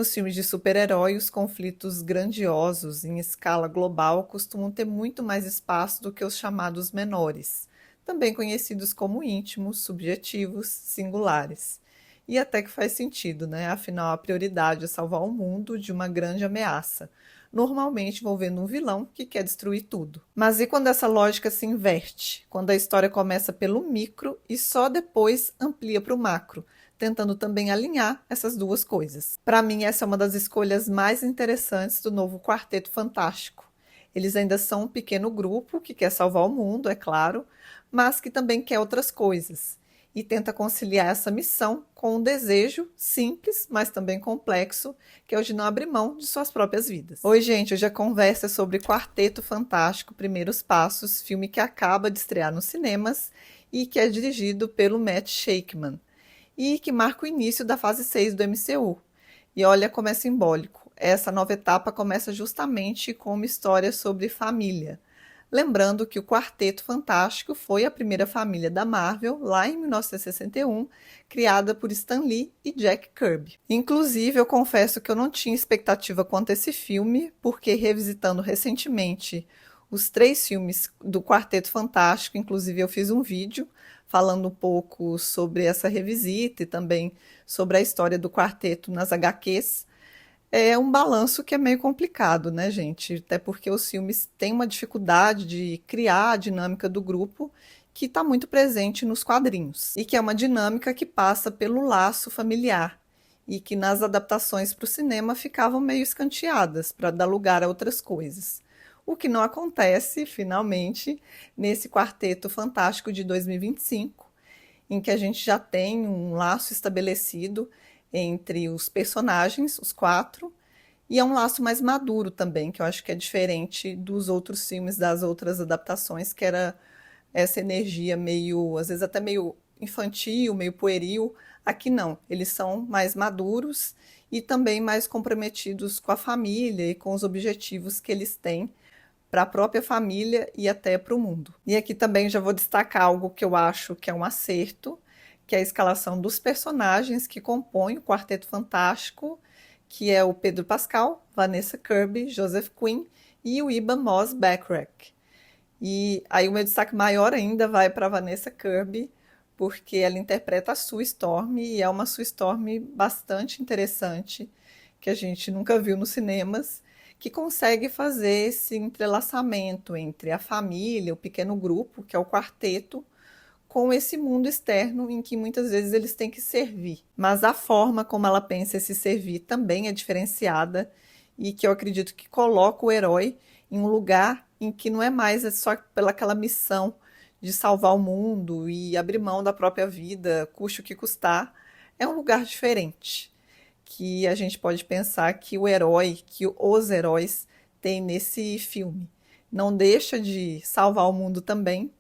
Nos filmes de super-herói, os conflitos grandiosos em escala global costumam ter muito mais espaço do que os chamados menores, também conhecidos como íntimos, subjetivos, singulares. E até que faz sentido, né? Afinal, a prioridade é salvar o mundo de uma grande ameaça, normalmente envolvendo um vilão que quer destruir tudo. Mas e quando essa lógica se inverte? Quando a história começa pelo micro e só depois amplia para o macro, tentando também alinhar essas duas coisas. Para mim, essa é uma das escolhas mais interessantes do novo Quarteto Fantástico. Eles ainda são um pequeno grupo que quer salvar o mundo, é claro, mas que também quer outras coisas e tenta conciliar essa missão com um desejo simples, mas também complexo, que é o de não abrir mão de suas próprias vidas. Oi, gente, hoje a conversa é sobre Quarteto Fantástico Primeiros Passos, filme que acaba de estrear nos cinemas e que é dirigido pelo Matt Shakman e que marca o início da fase 6 do MCU. E olha como é simbólico. Essa nova etapa começa justamente com uma história sobre família. Lembrando que o Quarteto Fantástico foi a primeira família da Marvel, lá em 1961, criada por Stan Lee e Jack Kirby. Inclusive, eu confesso que eu não tinha expectativa quanto a esse filme, porque revisitando recentemente os 3 filmes do Quarteto Fantástico, inclusive eu fiz um vídeo falando um pouco sobre essa revisita e também sobre a história do quarteto nas HQs. É um balanço que é meio complicado, né, gente? Até porque os filmes têm uma dificuldade de criar a dinâmica do grupo que está muito presente nos quadrinhos. E que é uma dinâmica que passa pelo laço familiar. E que nas adaptações para o cinema ficavam meio escanteadas para dar lugar a outras coisas. O que não acontece, finalmente, nesse Quarteto Fantástico de 2025, em que a gente já tem um laço estabelecido entre os personagens, os 4, e é um laço mais maduro também, que eu acho que é diferente dos outros filmes, das outras adaptações, que era essa energia meio, às vezes até meio infantil, meio pueril. Aqui não, eles são mais maduros e também mais comprometidos com a família e com os objetivos que eles têm para a própria família e até para o mundo. E aqui também já vou destacar algo que eu acho que é um acerto, que é a escalação dos personagens que compõem o Quarteto Fantástico, que é o Pedro Pascal, Vanessa Kirby, Joseph Quinn e o Iban Moss Backrack. E aí o meu destaque maior ainda vai para Vanessa Kirby, porque ela interpreta a Sue Storm e é uma Sue Storm bastante interessante, que a gente nunca viu nos cinemas, que consegue fazer esse entrelaçamento entre a família, o pequeno grupo, que é o quarteto, com esse mundo externo em que muitas vezes eles têm que servir. Mas a forma como ela pensa esse servir também é diferenciada e que eu acredito que coloca o herói em um lugar em que não é mais só pelaquela missão de salvar o mundo e abrir mão da própria vida, custe o que custar. É um lugar diferente que a gente pode pensar que o herói, que os heróis têm nesse filme. Não deixa de salvar o mundo também,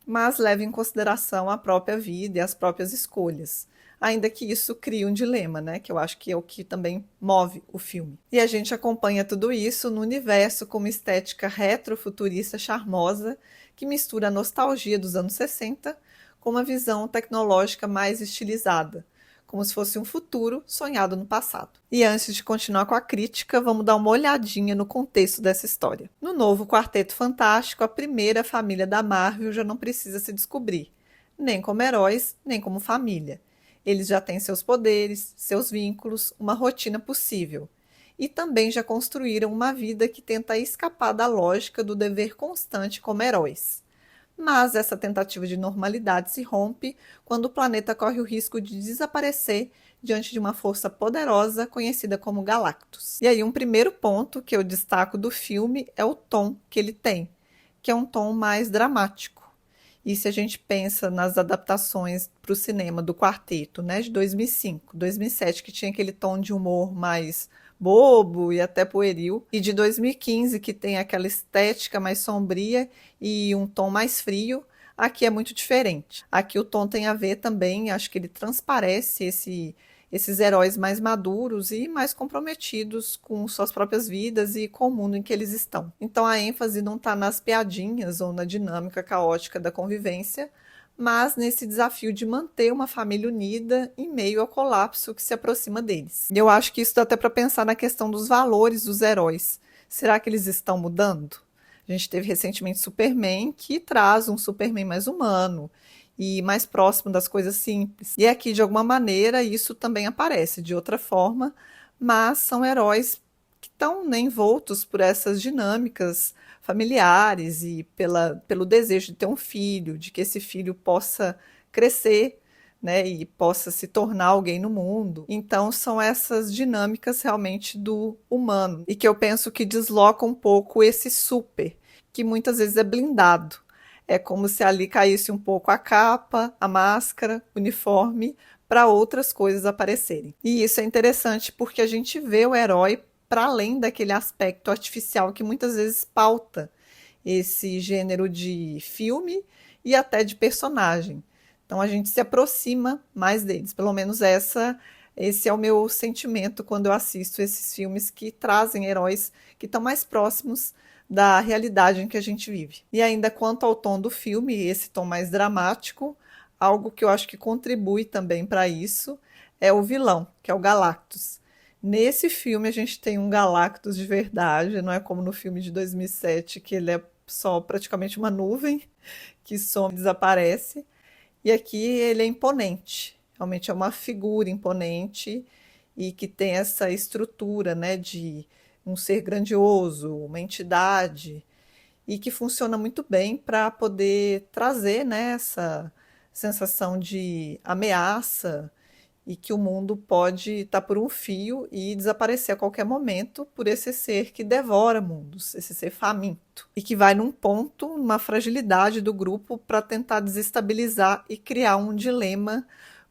mas leva em consideração a própria vida e as próprias escolhas. Ainda que isso crie um dilema, né? Que eu acho que é o que também move o filme. E a gente acompanha tudo isso no universo com uma estética retrofuturista charmosa que mistura a nostalgia dos anos 60 com uma visão tecnológica mais estilizada, como se fosse um futuro sonhado no passado. E antes de continuar com a crítica, vamos dar uma olhadinha no contexto dessa história. No novo Quarteto Fantástico, a primeira família da Marvel já não precisa se descobrir, nem como heróis, nem como família. Eles já têm seus poderes, seus vínculos, uma rotina possível. E também já construíram uma vida que tenta escapar da lógica do dever constante como heróis. Mas essa tentativa de normalidade se rompe quando o planeta corre o risco de desaparecer diante de uma força poderosa conhecida como Galactus. E aí um primeiro ponto que eu destaco do filme é o tom que ele tem, que é um tom mais dramático. E se a gente pensa nas adaptações para o cinema do Quarteto, né, de 2005, 2007, que tinha aquele tom de humor mais bobo e até pueril, e de 2015, que tem aquela estética mais sombria e um tom mais frio, aqui é muito diferente. Aqui o tom tem a ver também, acho que ele transparece esses heróis mais maduros e mais comprometidos com suas próprias vidas e com o mundo em que eles estão. Então a ênfase não está nas piadinhas ou na dinâmica caótica da convivência, mas nesse desafio de manter uma família unida em meio ao colapso que se aproxima deles. E eu acho que isso dá até para pensar na questão dos valores dos heróis. Será que eles estão mudando? A gente teve recentemente Superman, que traz um Superman mais humano e mais próximo das coisas simples. E aqui, de alguma maneira, isso também aparece de outra forma, mas são heróis que estão, né, envoltos por essas dinâmicas familiares e pelo desejo de ter um filho, de que esse filho possa crescer, né, e possa se tornar alguém no mundo. Então são essas dinâmicas realmente do humano e que eu penso que desloca um pouco esse super, que muitas vezes é blindado. É como se ali caísse um pouco a capa, a máscara, o uniforme, para outras coisas aparecerem. E isso é interessante porque a gente vê o herói para além daquele aspecto artificial que muitas vezes pauta esse gênero de filme e até de personagem. Então a gente se aproxima mais deles, pelo menos esse é o meu sentimento quando eu assisto esses filmes que trazem heróis que estão mais próximos da realidade em que a gente vive. E ainda quanto ao tom do filme, esse tom mais dramático, algo que eu acho que contribui também para isso é o vilão, que é o Galactus. Nesse filme a gente tem um Galactus de verdade, não é como no filme de 2007, que ele é só praticamente uma nuvem que some e desaparece. E aqui ele é imponente, realmente é uma figura imponente e que tem essa estrutura, né, de um ser grandioso, uma entidade, e que funciona muito bem para poder trazer, né, essa sensação de ameaça e que o mundo pode estar por um fio e desaparecer a qualquer momento por esse ser que devora mundos, esse ser faminto, e que vai num ponto, uma fragilidade do grupo para tentar desestabilizar e criar um dilema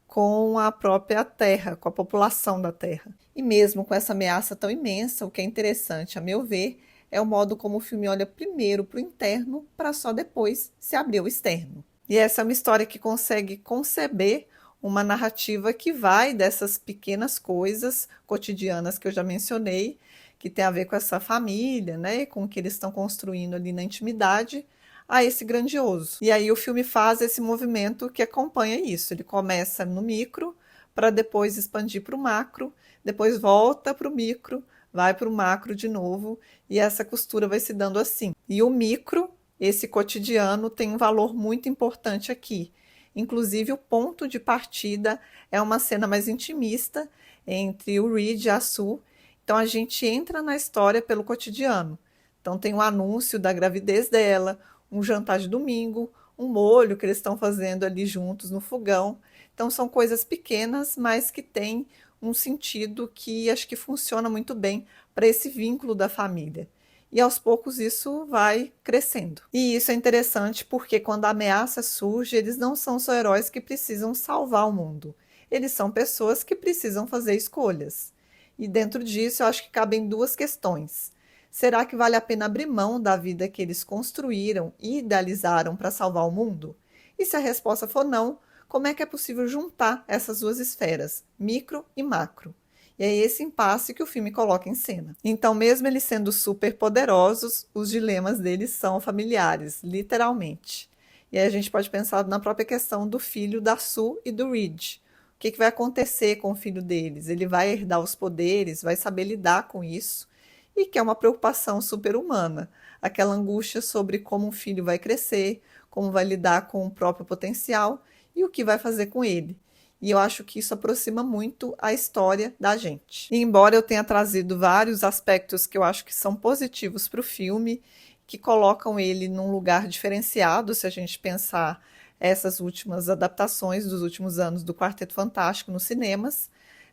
com a própria Terra, com a população da Terra. E mesmo com essa ameaça tão imensa, o que é interessante, a meu ver, é o modo como o filme olha primeiro para o interno para só depois se abrir ao externo. E essa é uma história que consegue conceber uma narrativa que vai dessas pequenas coisas cotidianas que eu já mencionei, que tem a ver com essa família, né, com o que eles estão construindo ali na intimidade, a esse grandioso. E aí o filme faz esse movimento que acompanha isso. Ele começa no micro para depois expandir para o macro, depois volta para o micro, vai para o macro de novo, e essa costura vai se dando assim. E o micro, esse cotidiano, tem um valor muito importante aqui. Inclusive, o ponto de partida é uma cena mais intimista entre o Reed e a Sue. Então, a gente entra na história pelo cotidiano. Então, tem um anúncio da gravidez dela, um jantar de domingo, um molho que eles estão fazendo ali juntos no fogão. Então, são coisas pequenas, mas que têm um sentido que acho que funciona muito bem para esse vínculo da família. E aos poucos isso vai crescendo. E isso é interessante porque quando a ameaça surge, eles não são só heróis que precisam salvar o mundo. Eles são pessoas que precisam fazer escolhas. E dentro disso eu acho que cabem duas questões. Será que vale a pena abrir mão da vida que eles construíram e idealizaram para salvar o mundo? E se a resposta for não, como é que é possível juntar essas duas esferas, micro e macro? E é esse impasse que o filme coloca em cena. Então, mesmo eles sendo super poderosos, os dilemas deles são familiares, literalmente. E aí a gente pode pensar na própria questão do filho da Sue e do Reed. O que vai acontecer com o filho deles? Ele vai herdar os poderes, vai saber lidar com isso, e que é uma preocupação super humana. Aquela angústia sobre como um filho vai crescer, como vai lidar com o próprio potencial e o que vai fazer com ele. E eu acho que isso aproxima muito a história da gente. E embora eu tenha trazido vários aspectos que eu acho que são positivos para o filme, que colocam ele num lugar diferenciado, se a gente pensar essas últimas adaptações dos últimos anos do Quarteto Fantástico nos cinemas,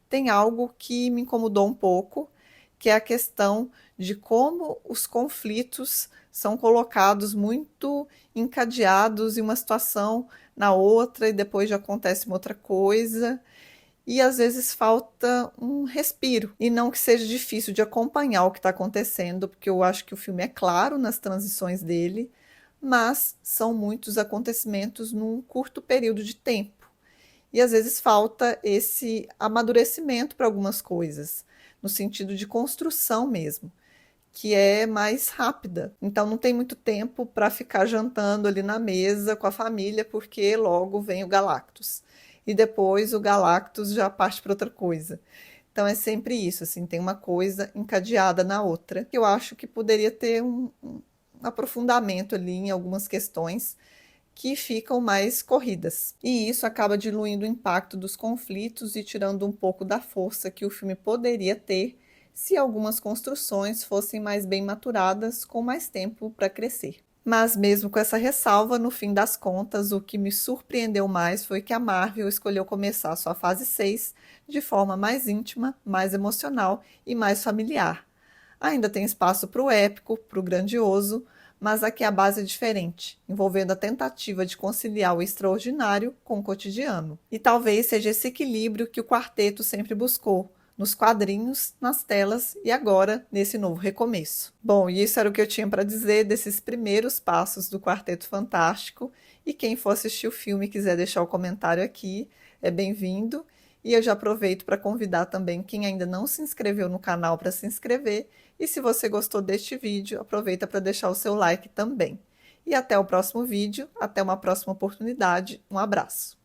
tem algo que me incomodou um pouco, que é a questão de como os conflitos são colocados muito encadeados em uma situação na outra e depois já acontece uma outra coisa. E às vezes falta um respiro. E não que seja difícil de acompanhar o que está acontecendo, porque eu acho que o filme é claro nas transições dele, mas são muitos acontecimentos num curto período de tempo. E às vezes falta esse amadurecimento para algumas coisas, no sentido de construção mesmo, que é mais rápida. Então não tem muito tempo para ficar jantando ali na mesa com a família, porque logo vem o Galactus. E depois o Galactus já parte para outra coisa. Então é sempre isso, assim, tem uma coisa encadeada na outra, que eu acho que poderia ter um aprofundamento ali em algumas questões que ficam mais corridas. E isso acaba diluindo o impacto dos conflitos e tirando um pouco da força que o filme poderia ter se algumas construções fossem mais bem maturadas, com mais tempo para crescer. Mas mesmo com essa ressalva, no fim das contas, o que me surpreendeu mais foi que a Marvel escolheu começar sua fase 6 de forma mais íntima, mais emocional e mais familiar. Ainda tem espaço para o épico, para o grandioso, mas aqui a base é diferente, envolvendo a tentativa de conciliar o extraordinário com o cotidiano. E talvez seja esse equilíbrio que o quarteto sempre buscou, nos quadrinhos, nas telas e agora nesse novo recomeço. Bom, e isso era o que eu tinha para dizer desses primeiros passos do Quarteto Fantástico. E quem for assistir o filme e quiser deixar o comentário aqui, é bem-vindo. E eu já aproveito para convidar também quem ainda não se inscreveu no canal para se inscrever. E se você gostou deste vídeo, aproveita para deixar o seu like também. E até o próximo vídeo, até uma próxima oportunidade. Um abraço!